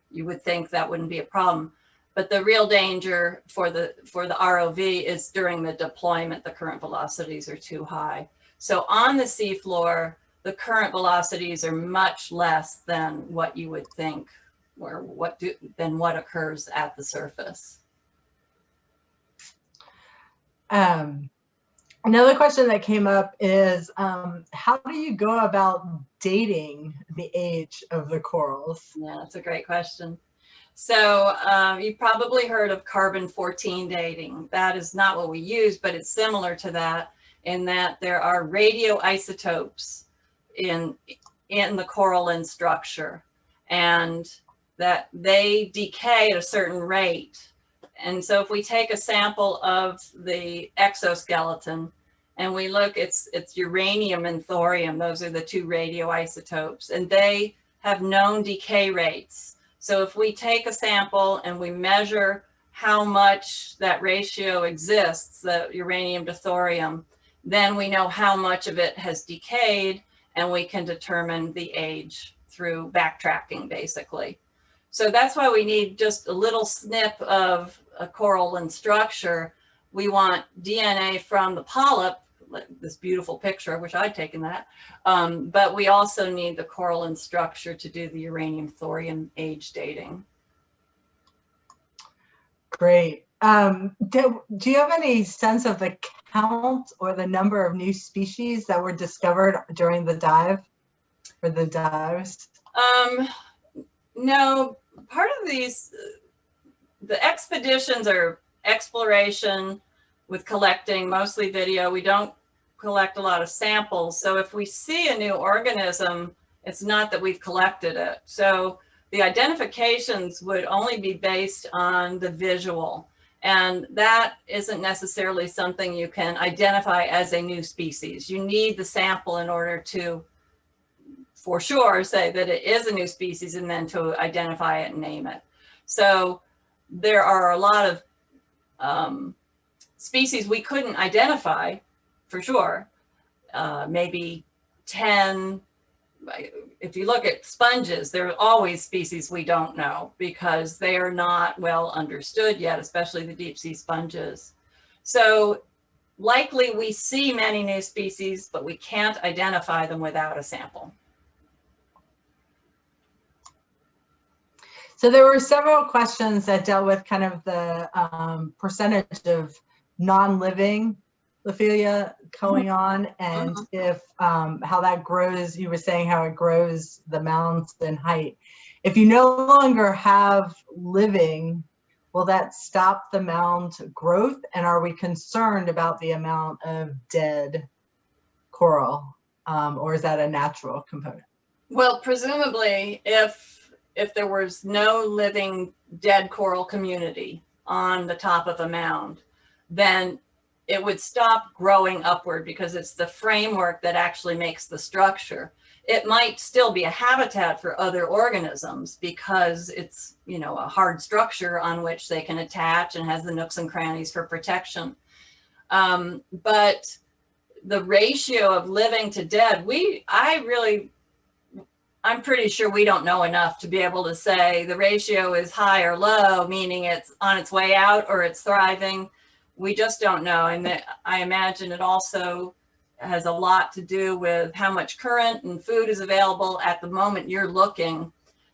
[SPEAKER 2] You would think that wouldn't be a problem. But the real danger for the ROV is during the deployment, the current velocities are too high. So on the seafloor, the current velocities are much less than what you would think, or than what occurs at the surface.
[SPEAKER 1] Another question that came up is, how do you go about dating the age of the corals?
[SPEAKER 2] Yeah, that's a great question. So you've probably heard of carbon-14 dating. That is not what we use, but it's similar to that in that there are radioisotopes in the coralline structure, and that they decay at a certain rate. And so if we take a sample of the exoskeleton and we look, it's uranium and thorium, those are the two radioisotopes, and they have known decay rates. So if we take a sample and we measure how much that ratio exists, the uranium to thorium, then we know how much of it has decayed, and we can determine the age through backtracking, basically. So that's why we need just a little snip of a coralline structure. We want DNA from the polyp, this beautiful picture, I wish I'd taken that, but we also need the coralline structure to do the uranium-thorium age dating.
[SPEAKER 1] Great. Do you have any sense of the count or the number of new species that were discovered during the dive, or the dives?
[SPEAKER 2] No, part of these, the expeditions are exploration with collecting, mostly video. We don't collect a lot of samples. So if we see a new organism, It's not that we've collected it. So the identifications would only be based on the visual. And that isn't necessarily something you can identify as a new species. You need the sample in order to, for sure, say that it is a new species and then to identify it and name it. So there are a lot of species we couldn't identify for sure. Maybe 10, if you look at sponges, there are always species we don't know because they are not well understood yet, especially the deep sea sponges. So likely we see many new species, but we can't identify them without a sample.
[SPEAKER 1] So there were several questions that dealt with kind of the percentage of non-living Lophelia going on, and if how that grows. You were saying how it grows the mounds in height. If you no longer have living, will that stop the mound growth? And are we concerned about the amount of dead coral, or is that a natural component?
[SPEAKER 2] Well, presumably, if there was no living dead coral community on the top of a mound, then it would stop growing upward because it's the framework that actually makes the structure. It might still be a habitat for other organisms because it's, you know, a hard structure on which they can attach and has the nooks and crannies for protection. But the ratio of living to dead, I'm pretty sure we don't know enough to be able to say the ratio is high or low, meaning it's on its way out or it's thriving. We just don't know. And I imagine it also has a lot to do with how much current and food is available at the moment you're looking.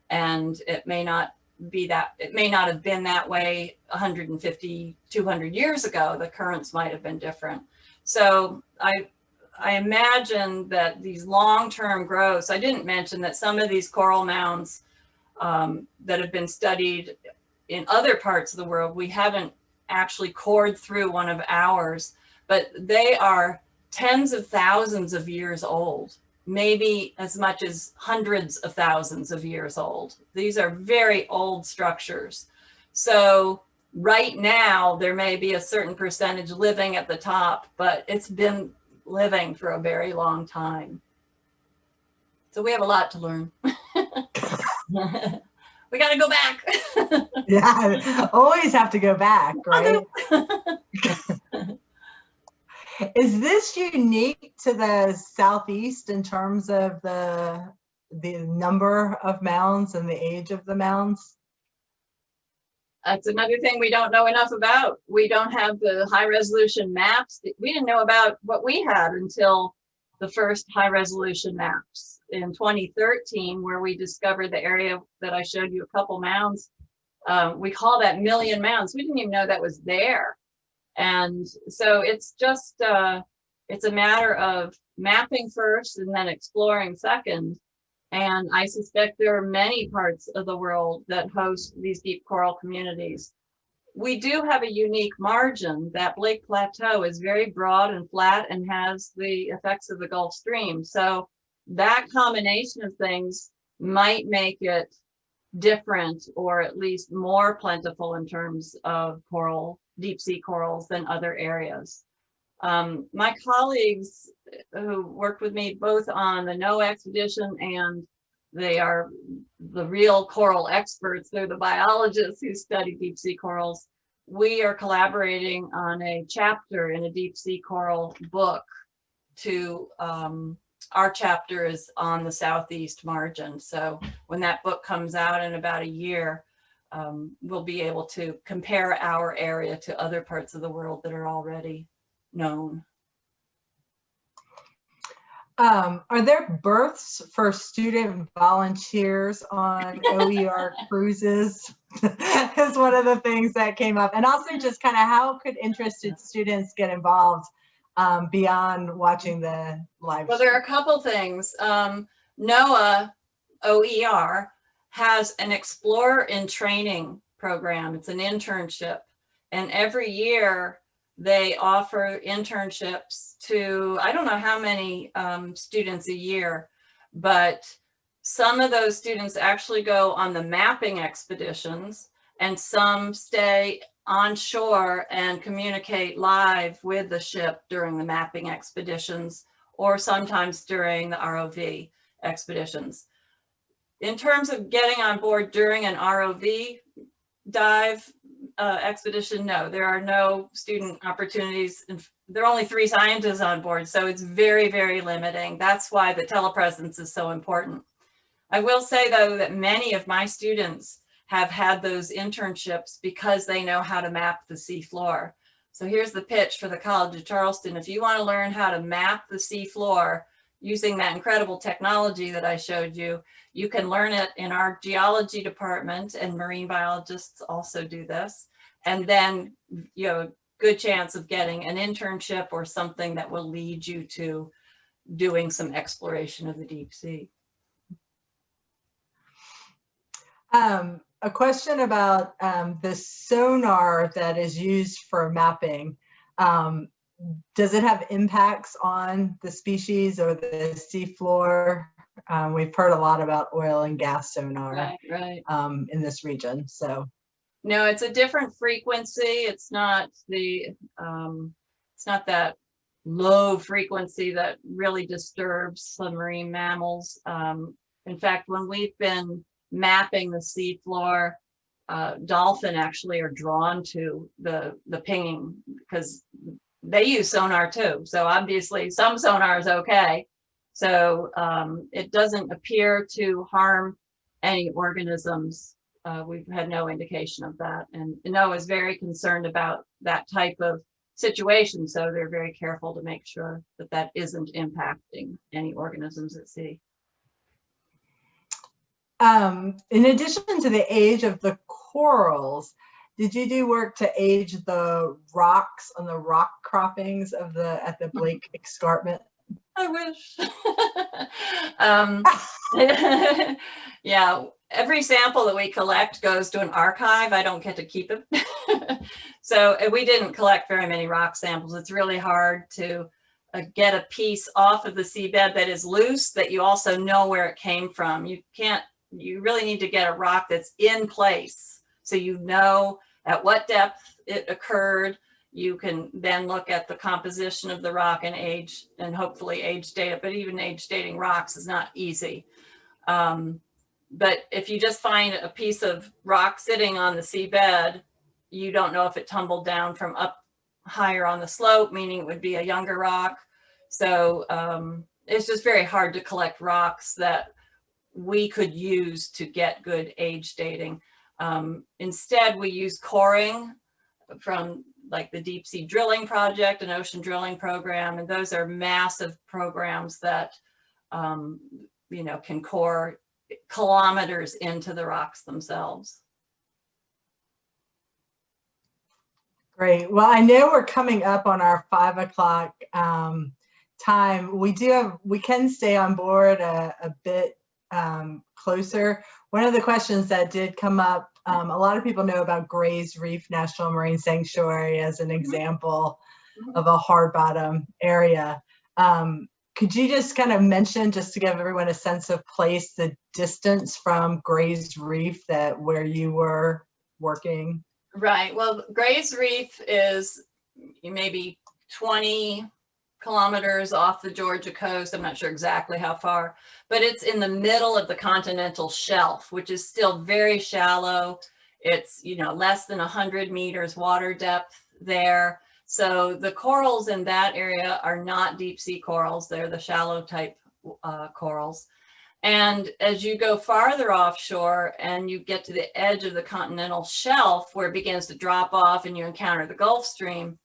[SPEAKER 2] And it may not be that, it may not have been that way 150, 200 years ago. The currents might have been different. So I imagine that these long-term growths, I didn't mention that some of these coral mounds that have been studied in other parts of the world, we haven't actually cored through one of ours, but they are tens of thousands of years old, maybe as much as hundreds of thousands of years old. These are very old structures. So right now, there may be a certain percentage living at the top, but it's been living for a very long time. So we have a lot to learn. We got to go back.
[SPEAKER 1] Yeah, always have to go back, right? Is this unique to the Southeast in terms of the number of mounds and the age of the mounds?
[SPEAKER 2] That's another thing we don't know enough about. We don't have the high resolution maps. We didn't know about what we had until the first high resolution maps in 2013, where we discovered the area that I showed you, a couple mounds. We call that Million Mounds. We didn't even know that was there. And so it's just, it's a matter of mapping first and then exploring second. And I suspect there are many parts of the world that host these deep coral communities. We do have a unique margin. That Blake Plateau is very broad and flat and has the effects of the Gulf Stream. So that combination of things might make it different, or at least more plentiful in terms of coral, deep sea corals, than other areas. My colleagues who worked with me both on the NOAA expedition, and they are the real coral experts, they're the biologists who study deep sea corals. We are collaborating on a chapter in a deep sea coral book to, our chapter is on the southeast margin. So when that book comes out in about a year, we'll be able to compare our area to other parts of the world that are already known.
[SPEAKER 1] Are there berths for student volunteers on OER cruises? Is one of the things that came up. And also just kind of how could interested students get involved beyond watching the live
[SPEAKER 2] Well, there are a couple things. NOAA OER has an Explorer in Training program. It's an internship. And every year they offer internships to, I don't know how many students a year, but some of those students actually go on the mapping expeditions, and some stay on shore and communicate live with the ship during the mapping expeditions, or sometimes during the ROV expeditions. In terms of getting on board during an ROV dive expedition, no, there are no student opportunities. There are only 3 scientists on board, so it's very, very limiting. That's why the telepresence is so important. I will say, though, that many of my students have had those internships because they know how to map the seafloor. So here's the pitch for the College of Charleston. If you want to learn how to map the seafloor using that incredible technology that I showed you, you can learn it in our geology department, and marine biologists also do this. And then, you know, good chance of getting an internship or something that will lead you to doing some exploration of the deep sea.
[SPEAKER 1] A question about the sonar that is used for mapping. Does it have impacts on the species or the seafloor? We've heard a lot about oil and gas sonar in this region. So
[SPEAKER 2] no, it's a different frequency. It's not the it's not that low frequency that really disturbs submarine mammals. In fact, when we've been mapping the seafloor, dolphin actually are drawn to the pinging because they use sonar too. So obviously some sonar is okay. So it doesn't appear to harm any organisms. We've had no indication of that. And NOAA is very concerned about that type of situation. So they're very careful to make sure that that isn't impacting any organisms at sea.
[SPEAKER 1] In addition to the age of the corals, did you do work to age the rocks on the rock croppings of at the Blake Escarpment?
[SPEAKER 2] I wish. Yeah, every sample that we collect goes to an archive. I don't get to keep it. So we didn't collect very many rock samples. It's really hard to get a piece off of the seabed that is loose, that you also know where it came from. You really need to get a rock that's in place, so you know at what depth it occurred. You can then look at the composition of the rock and age, and hopefully age date it, but even age dating rocks is not easy. But if you just find a piece of rock sitting on the seabed, you don't know if it tumbled down from up higher on the slope, meaning it would be a younger rock. So it's just very hard to collect rocks that we could use to get good age dating. Instead, we use coring from like the Deep Sea Drilling Project and Ocean Drilling Program, and those are massive programs that you know, can core kilometers into the rocks themselves.
[SPEAKER 1] Great. Well, I know we're coming up on our 5 o'clock time. We can stay on board a bit closer. One of the questions that did come up, a lot of people know about Gray's Reef National Marine Sanctuary as an example of a hard bottom area. Could you just kind of mention, just to give everyone a sense of place, the distance from Gray's Reef where you were working?
[SPEAKER 2] Right. Well, Gray's Reef is maybe 20 kilometers off the Georgia coast. I'm not sure exactly how far, but it's in the middle of the continental shelf, which is still very shallow. It's, you know, less than 100 meters water depth there. So the corals in that area are not deep sea corals. They're the shallow type corals. And as you go farther offshore and you get to the edge of the continental shelf where it begins to drop off and you encounter the Gulf Stream,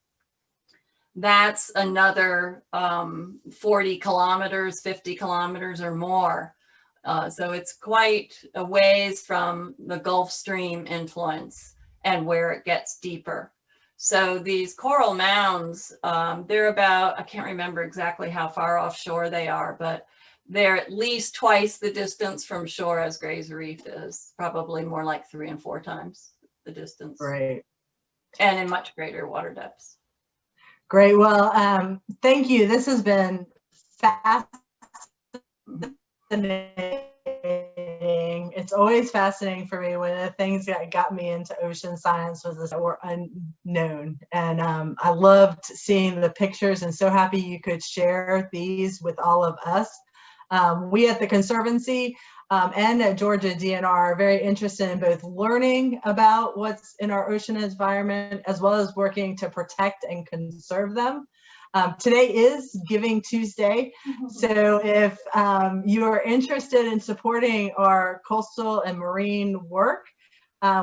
[SPEAKER 2] that's another 40 kilometers, 50 kilometers or more. So it's quite a ways from the Gulf Stream influence and where it gets deeper. So these coral mounds, they're about, I can't remember exactly how far offshore they are, but they're at least twice the distance from shore as Gray's Reef is, probably more like 3 and 4 times the distance.
[SPEAKER 1] Right.
[SPEAKER 2] And in much greater water depths.
[SPEAKER 1] Great. Well, thank you. This has been fascinating. It's always fascinating for me. One of the things that got me into ocean science was that were unknown. And I loved seeing the pictures and so happy you could share these with all of us. We at the Conservancy and at Georgia DNR are very interested in both learning about what's in our ocean environment as well as working to protect and conserve them. Today is Giving Tuesday, so if you are interested in supporting our coastal and marine work,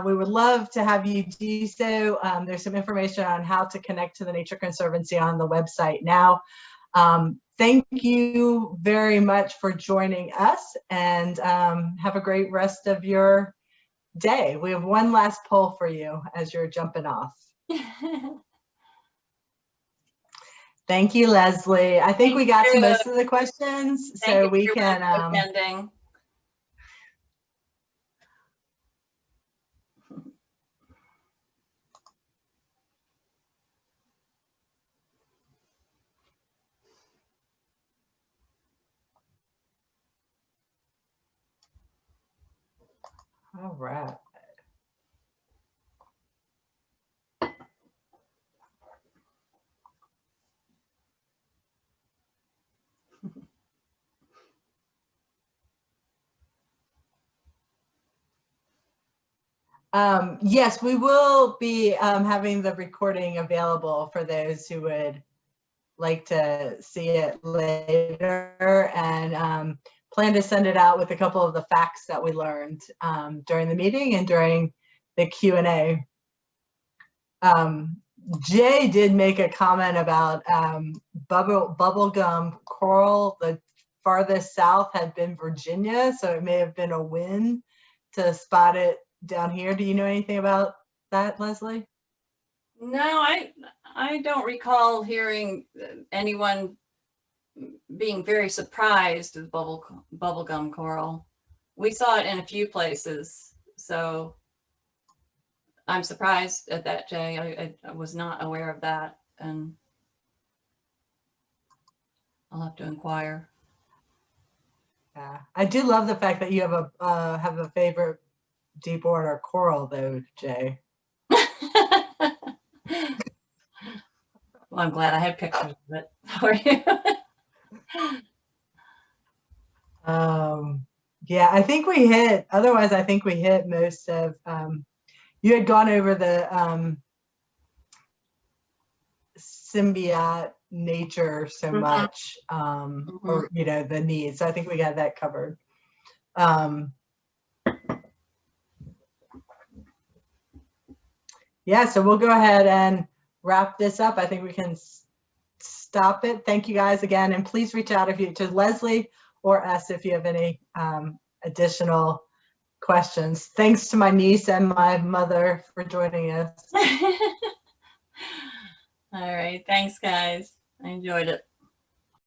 [SPEAKER 1] we would love to have you do so. There's some information on how to connect to the Nature Conservancy on the website now. Thank you very much for joining us, and have a great rest of your day. We have one last poll for you as you're jumping off. Thank you, Leslie. I think we got to most of the questions, so we can.
[SPEAKER 2] Attending.
[SPEAKER 1] All right. Yes, we will be having the recording available for those who would like to see it later, and plan to send it out with a couple of the facts that we learned during the meeting and during the Q&A. Jay did make a comment about bubblegum coral. The farthest south had been Virginia, so it may have been a win to spot it down here. Do you know anything about that, Leslie?
[SPEAKER 2] No, I don't recall hearing anyone being very surprised at bubblegum coral. We saw it in a few places, so I'm surprised at that, Jay. I was not aware of that, and I'll have to inquire.
[SPEAKER 1] Yeah, I do love the fact that you have a favorite deep water coral, though, Jay.
[SPEAKER 2] Well, I'm glad I had pictures of it for you.
[SPEAKER 1] Yeah, I think we hit, otherwise I think we hit most of, you had gone over the symbiote nature so much, or, you know, the needs. So I think we got that covered. Yeah, so we'll go ahead and wrap this up. I think we can stop it. Thank you guys again, and please reach out to Leslie or us if you have any additional questions. Thanks to my niece and my mother for joining us.
[SPEAKER 2] All right, thanks guys. I enjoyed it.